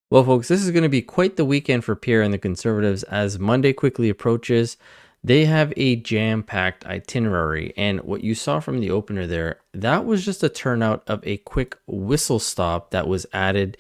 Well, folks, this is going to be quite the weekend for Pierre and the Conservatives as Monday quickly approaches. They have a jam-packed itinerary, and what you saw from the opener there, that was just a turnout of a quick whistle stop that was added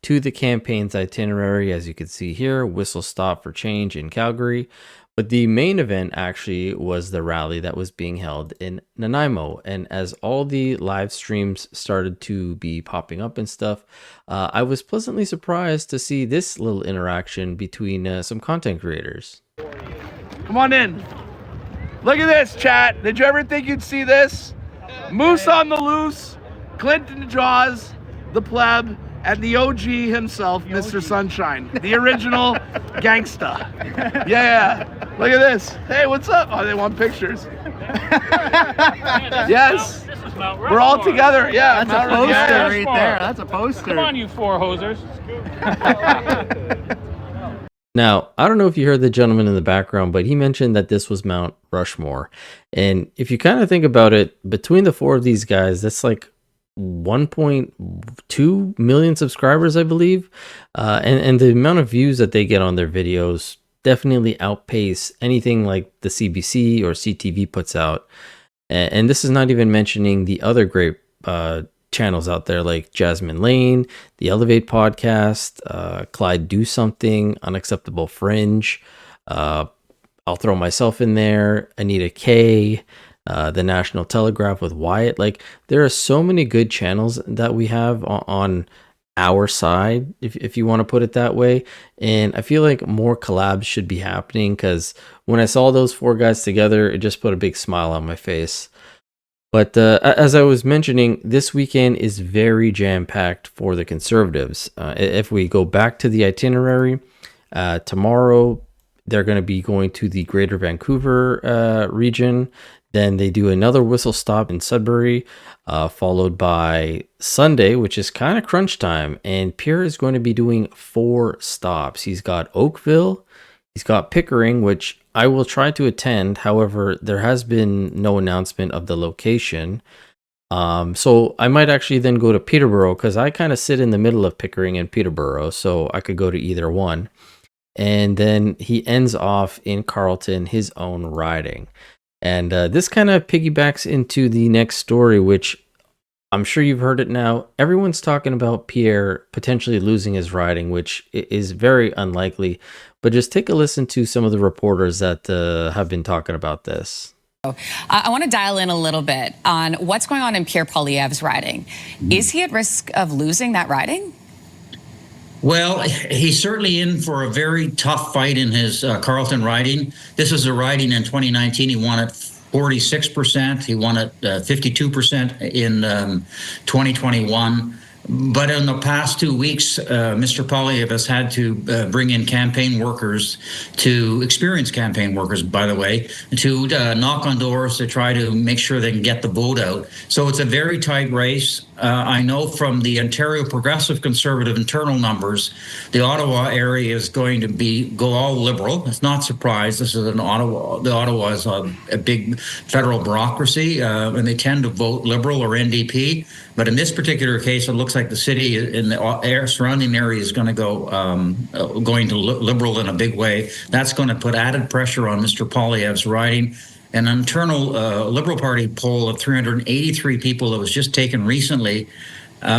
to the campaign's itinerary. As you can see here, whistle stop for change in Calgary. But the main event actually was the rally that was being held in Nanaimo. And as all the live streams started to be popping up and stuff, I was pleasantly surprised to see this little interaction between some content creators. Come on in. Look at this, chat. Did you ever think you'd see this? Moose on the loose, Clinton Jaws, the pleb, and the OG himself, Mr. Sunshine, the original gangsta. Yeah. Look at this. Hey, what's up? Oh, they want pictures. Yes. We're all together. Yeah. That's a poster right there. That's a poster. Come on, you four hosers. Now, I don't know if you heard the gentleman in the background, but he mentioned that this was Mount Rushmore. And if you kind of think about it, between the four of these guys, that's like 1.2 million subscribers, I believe. And the amount of views that they get on their videos definitely outpace anything like the CBC or CTV puts out. And this is not even mentioning the other great channels out there like Jasmine Lane, the Elevate podcast, Clyde Do Something, Unacceptable Fringe. I'll throw myself in there, Anita K, the National Telegraph with Wyatt. Like, there are so many good channels that we have on our side, if you want to put it that way. And I feel like more collabs should be happening, because when I saw those four guys together, it just put a big smile on my face. But as I was mentioning, this weekend is very jam-packed for the Conservatives. If we go back to the itinerary, tomorrow they're going to be going to the Greater Vancouver region. Then they do another whistle stop in Sudbury, followed by Sunday, which is kind of crunch time. And Pierre is going to be doing 4 stops. He's got Oakville, he's got Pickering, which I will try to attend. However, there has been no announcement of the location. So I might actually then go to Peterborough, because I kind of sit in the middle of Pickering and Peterborough, so I could go to either one. And then he ends off in Carleton, his own riding. And this kind of piggybacks into the next story, which I'm sure you've heard it now. Everyone's talking about Pierre potentially losing his riding, which is very unlikely. But just take a listen to some of the reporters that have been talking about this. I want to dial in a little bit on what's going on in Pierre Poilievre's riding. Is he at risk of losing that riding? Well, he's certainly in for a very tough fight in his Carleton riding. This was a riding in 2019. He won it 46%. He won it 52% in 2021. But in the past 2 weeks, Mr. Poilievre has had to bring in campaign workers, experienced campaign workers, by the way, to knock on doors to try to make sure they can get the vote out. So it's a very tight race. I know from the Ontario Progressive Conservative internal numbers, the Ottawa area is going to go all Liberal. It's not surprised. This is Ottawa. The Ottawa is a big federal bureaucracy, and they tend to vote Liberal or NDP. But in this particular case, it looks like the city in the surrounding area is going to going to Liberal in a big way. That's going to put added pressure on Mr. Poilievre's riding. An internal Liberal Party poll of 383 people that was just taken recently,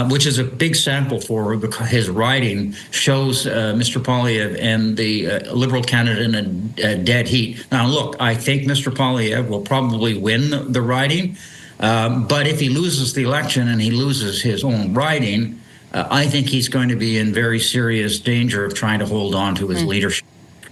which is a big sample for his riding, shows Mr. Poilievre and the Liberal candidate in a dead heat. Now, look, I think Mr. Poilievre will probably win the riding. But if he loses the election and he loses his own riding, I think he's going to be in very serious danger of trying to hold on to his leadership.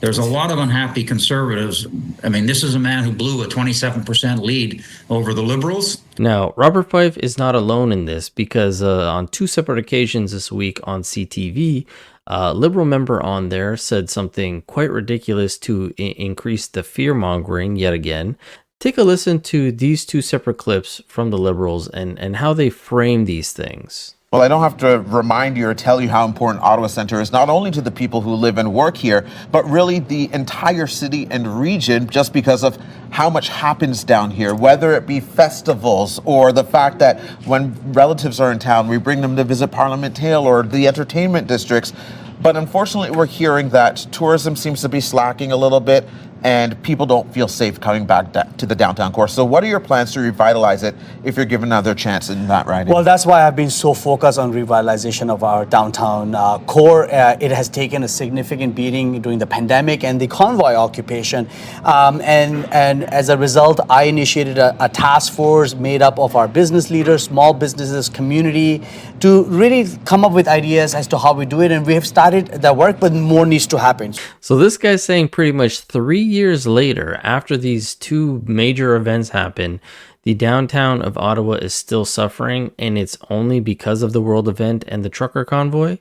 There's a lot of unhappy Conservatives. I mean, this is a man who blew a 27% lead over the Liberals. Now, Robert Fife is not alone in this, because on 2 separate occasions this week on CTV, a Liberal member on there said something quite ridiculous to increase the fear-mongering yet again. Take a listen to these two separate clips from the Liberals and how they frame these things. Well, I don't have to remind you or tell you how important Ottawa Centre is, not only to the people who live and work here, but really the entire city and region, just because of how much happens down here, whether it be festivals or the fact that when relatives are in town, we bring them to visit Parliament Hill or the entertainment districts. But unfortunately, we're hearing that tourism seems to be slacking a little bit, and people don't feel safe coming back to the downtown core. So what are your plans to revitalize it if you're given another chance in that riding? Well, that's why I've been so focused on revitalization of our downtown core. It has taken a significant beating during the pandemic and the convoy occupation. And as a result, I initiated a task force made up of our business leaders, small businesses, community, to really come up with ideas as to how we do it. And we have started the work, but more needs to happen. So this guy's saying pretty much 3 years later, after these two major events happen, the downtown of Ottawa is still suffering, and it's only because of the world event and the trucker convoy.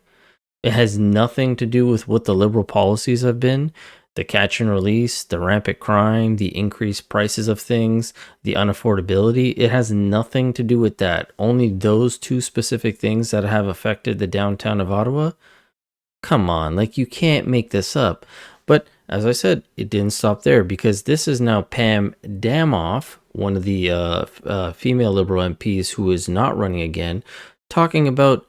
It has nothing to do with what the Liberal policies have been. The catch and release, the rampant crime, the increased prices of things, the unaffordability. It has nothing to do with that. Only those two specific things that have affected the downtown of Ottawa. Come on, like, you can't make this up. But as I said, it didn't stop there, because this is now Pam Damoff, one of the female Liberal MPs who is not running again, talking about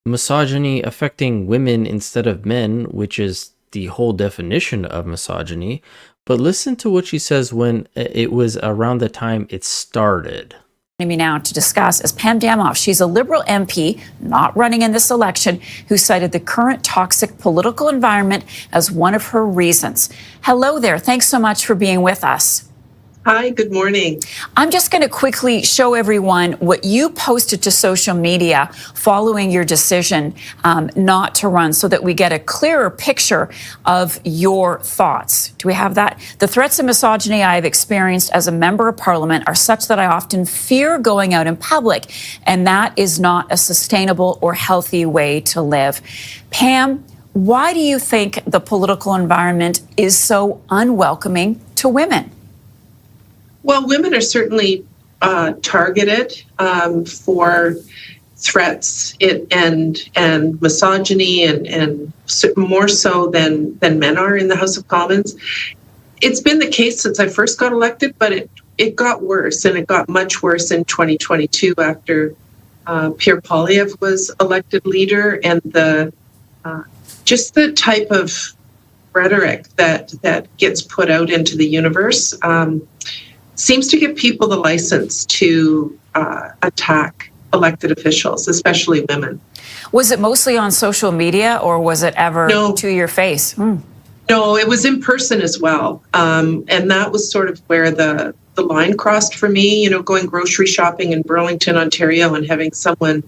misogyny affecting women instead of men, which is the whole definition of misogyny. But listen to what she says when it was around the time it started. Joining me now to discuss is Pam Damoff. She's a Liberal MP, not running in this election, who cited the current toxic political environment as one of her reasons. Hello there. Thanks so much for being with us. Hi, good morning. I'm just going to quickly show everyone what you posted to social media following your decision not to run, so that we get a clearer picture of your thoughts. Do we have that? The threats of misogyny I have experienced as a member of Parliament are such that I often fear going out in public, and that is not a sustainable or healthy way to live. Pam, why do you think the political environment is so unwelcoming to women? Well, women are certainly targeted for threats and misogyny, and more so than men are in the House of Commons. It's been the case since I first got elected, but it got worse, and it got much worse in 2022 after Pierre Poilievre was elected leader, and just the type of rhetoric that gets put out into the universe seems to give people the license to attack elected officials, especially women. Was it mostly on social media, or was it ever to your face? No, it was in person as well. And that was sort of where the line crossed for me, going grocery shopping in Burlington, Ontario, and having someone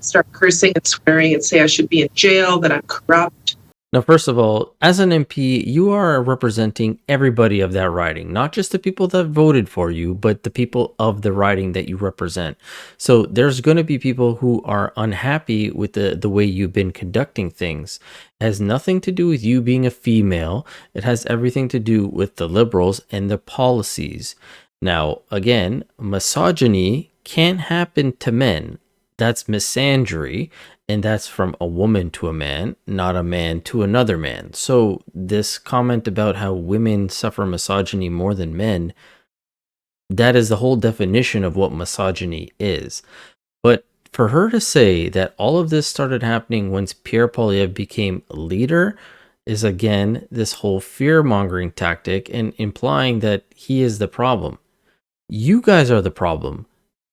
start cursing and swearing and say I should be in jail, that I'm corrupt. Now, first of all, as an MP, you are representing everybody of that riding, not just the people that voted for you, but the people of the riding that you represent. So there's going to be people who are unhappy with the way you've been conducting things. It has nothing to do with you being a female. It has everything to do with the Liberals and their policies. Now, again, misogyny can't happen to men. That's misandry. And that's from a woman to a man, not a man to another man. So this comment about how women suffer misogyny more than men, that is the whole definition of what misogyny is. But for her to say that all of this started happening once Pierre Poilievre became leader is, again, this whole fear-mongering tactic and implying that he is the problem. You guys are the problem.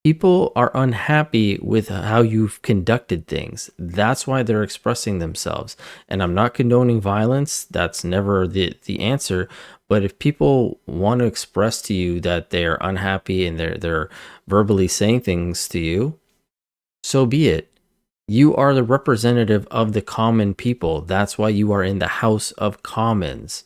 People are unhappy with how you've conducted things. That's why they're expressing themselves. And I'm not condoning violence. That's never the answer. But if people want to express to you that they're unhappy and they're verbally saying things to you, so be it. You are the representative of the common people. That's why you are in the House of Commons.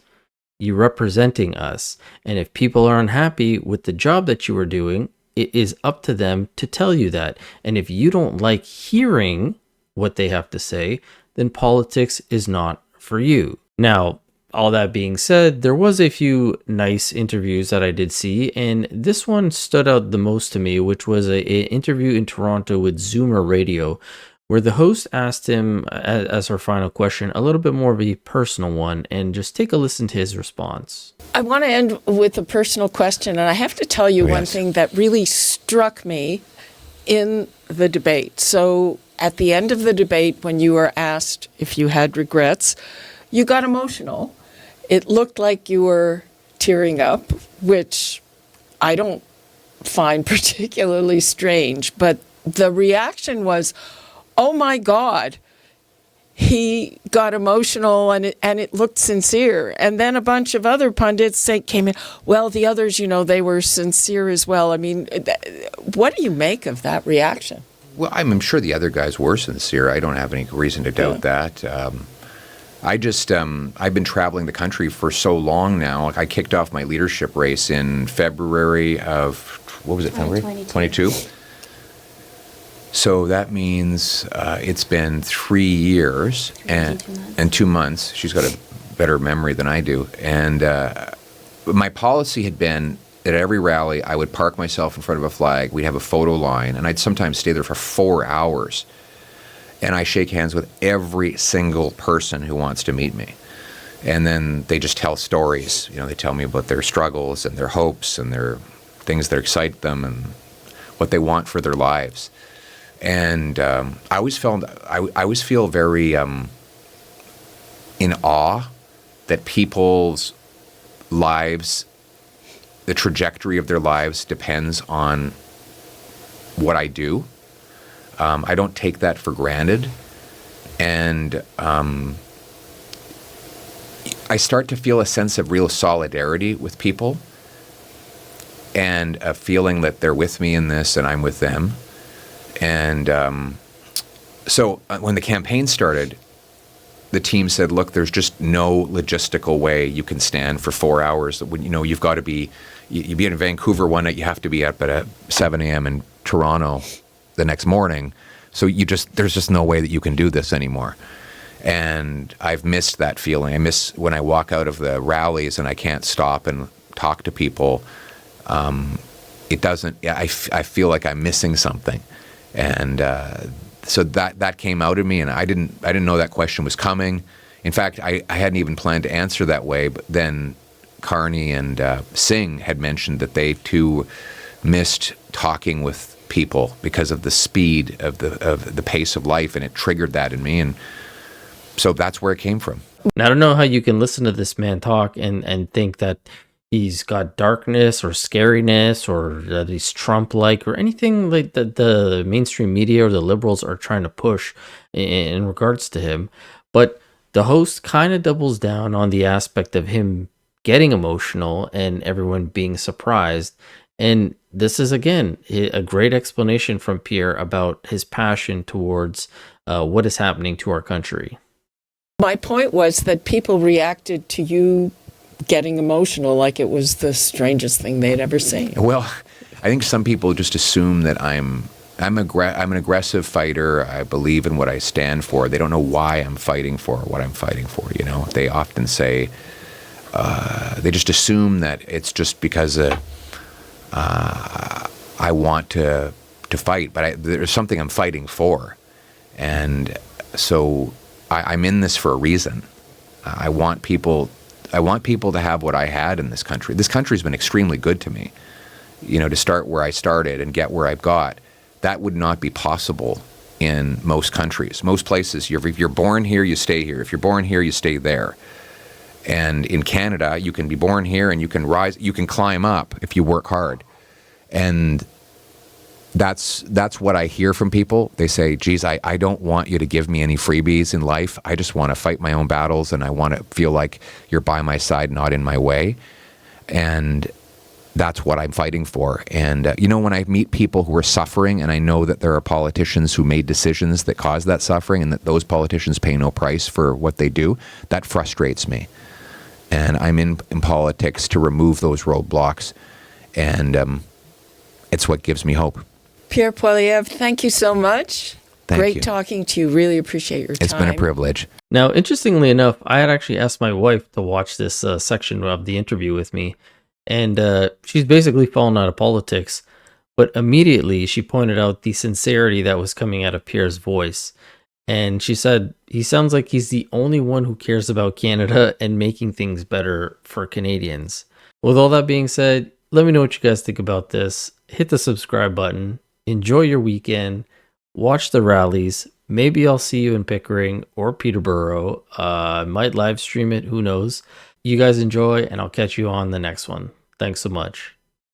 You're representing us. And if people are unhappy with the job that you are doing, it is up to them to tell you that. And if you don't like hearing what they have to say, then politics is not for you. Now, All that being said, there was a few nice interviews that I did see, and this one stood out the most to me, which was a interview in Toronto with Zoomer Radio, where the host asked him, as her final question, a little bit more of a personal one, and just take a listen to his response. I want to end with a personal question, and I have to tell you one thing that really struck me in the debate. So at the end of the debate, when you were asked if you had regrets, you got emotional. It looked like you were tearing up, which I don't find particularly strange, but the reaction was, oh my God, he got emotional and it looked sincere. And then a bunch of other pundits came in, well, the others, they were sincere as well. I mean, what do you make of that reaction? Well, I'm sure the other guys were sincere. I don't have any reason to doubt that. I've been traveling the country for so long now. Like, I kicked off my leadership race in February of, what was it, February? 22. So that means it's been 3 years and 2 months. She's got a better memory than I do. And my policy had been that at every rally, I would park myself in front of a flag. We'd have a photo line, and I'd sometimes stay there for 4 hours. And I shake hands with every single person who wants to meet me. And then they just tell stories. They tell me about their struggles and their hopes and their things that excite them and what they want for their lives. And I always feel very in awe that people's lives, the trajectory of their lives depends on what I do. I don't take that for granted. And I start to feel a sense of real solidarity with people and a feeling that they're with me in this and I'm with them. And so when the campaign started, the team said, look, there's just no logistical way you can stand for 4 hours. You've got to be, you be in Vancouver one night, you have to be up at 7 a.m. in Toronto the next morning. So there's just no way that you can do this anymore. And I've missed that feeling. I miss when I walk out of the rallies and I can't stop and talk to people. It doesn't, I feel like I'm missing something. And so that came out of me, and I didn't know that question was coming. In fact, I hadn't even planned to answer that way, but then Carney and Singh had mentioned that they too missed talking with people because of the speed of the pace of life, and it triggered that in me, and so that's where it came from. Now, I don't know how you can listen to this man talk and think that he's got darkness or scariness or that he's Trump-like or anything like that the mainstream media or the liberals are trying to push in regards to him. But the host kind of doubles down on the aspect of him getting emotional and everyone being surprised. And this is, again, a great explanation from Pierre about his passion towards what is happening to our country. My point was that people reacted to you getting emotional like it was the strangest thing they'd ever seen. Well, I think some people just assume that I'm an aggressive fighter. I believe in what I stand for. They don't know why I'm fighting for what I'm fighting for. They often say they just assume that it's just because I want to fight, but there's something I'm fighting for, and so I'm in this for a reason. I want people to have what I had in this country. This country's been extremely good to me. To start where I started and get where I've got, that would not be possible in most countries. Most places, if you're born here, you stay here. If you're born here, you stay there. And in Canada, you can be born here and you can rise, you can climb up if you work hard. And that's what I hear from people. They say, geez, I don't want you to give me any freebies in life. I just want to fight my own battles, and I want to feel like you're by my side, not in my way. And that's what I'm fighting for. And, when I meet people who are suffering, and I know that there are politicians who made decisions that caused that suffering, and that those politicians pay no price for what they do, that frustrates me. And I'm in politics to remove those roadblocks. And it's what gives me hope. Pierre Poilievre, thank you so much. Thank you. Great talking to you. Really appreciate your time. It's been a privilege. Now, interestingly enough, I had actually asked my wife to watch this section of the interview with me, and she's basically fallen out of politics. But immediately she pointed out the sincerity that was coming out of Pierre's voice. And she said, he sounds like he's the only one who cares about Canada and making things better for Canadians. With all that being said, let me know what you guys think about this. Hit the subscribe button. Enjoy your weekend. Watch the rallies. Maybe I'll see you in Pickering or Peterborough. I might live stream it. Who knows? You guys enjoy, and I'll catch you on the next one. Thanks so much.